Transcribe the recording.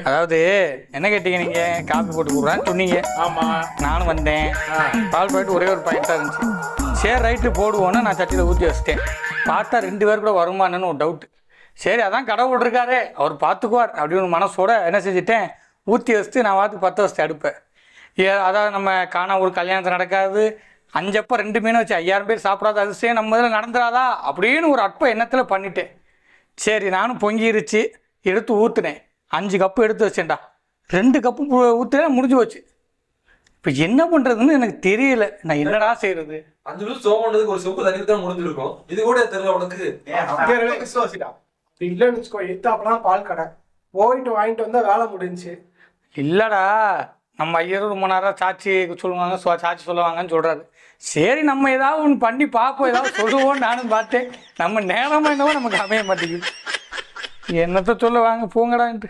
அதாவது என்ன கேட்டீங்க நீங்க காப்பி போட்டு கொடுறான்னு சொன்னீங்க. ஆமா நானும் வந்தேன். பால் பாக்கெட் ஒரே ஒரு பாக்கெட் தான் இருந்துச்சு. சரி ரைட்டு போடுவோன்னு நான் சட்டியில் ஊற்றி வச்சிட்டேன். பார்த்தா 2 பேர் கூட வருமானன்னு ஒரு டவுட்டு. சரி அதான் கடவுள் இருக்காரே அவர் பார்த்துக்குவார் அப்படின்னு மனசோட என்ன செஞ்சுட்டேன், ஊற்றி வச்சுட்டு நான் பார்த்து 10 வச்சுட்டு அடுப்பேன். அதாவது நம்ம காணா ஒரு கல்யாணத்தை நடக்காது 5 அப்போ 2 மீனை வச்சு 5000 பேர் சாப்பிடாத அதிசயம் நம்ம இதில் நடந்துடாதா அப்படின்னு ஒரு அற்ப எண்ணத்தில் பண்ணிட்டேன். சரி நானும் பொங்கிருச்சு எடுத்து ஊற்றுனேன். 5 கப்பு எடுத்து வச்சேன்டா. 2 கப்பு ஊற்றுனேன், முடிஞ்சு போச்சு. இப்போ என்ன பண்ணுறதுன்னு எனக்கு தெரியல. நான் என்னடா செய்கிறது? 5 நிமிஷம் சோமன்றதுக்கு ஒரு சொப்பு தண்ணி தான் முடிஞ்சிருக்கும். இது கூட தெரியல உனக்கு. இல்லைன்னு வச்சுக்கோ, எத்தாப்பெல்லாம் பால் கடை போயிட்டு வாங்கிட்டு வந்தா வேலை முடிஞ்சு. இல்லைடா நம்ம ஐயர் ரொம்ப நேரம் சாட்சி சொல்லுவாங்க, சாட்சி சொல்லுவாங்கன்னு சொல்கிறாரு. சரி நம்ம ஏதாவது ஒன்று பண்ணி பார்ப்போம், ஏதாவது சொல்லுவோன்னு நானும் பார்த்தேன். நம்ம நேரமாக என்னவோ நமக்கு அமைய மாட்டேங்குது. என்னத்தை சொல்ல வாங்க போங்கடான்ட்டு.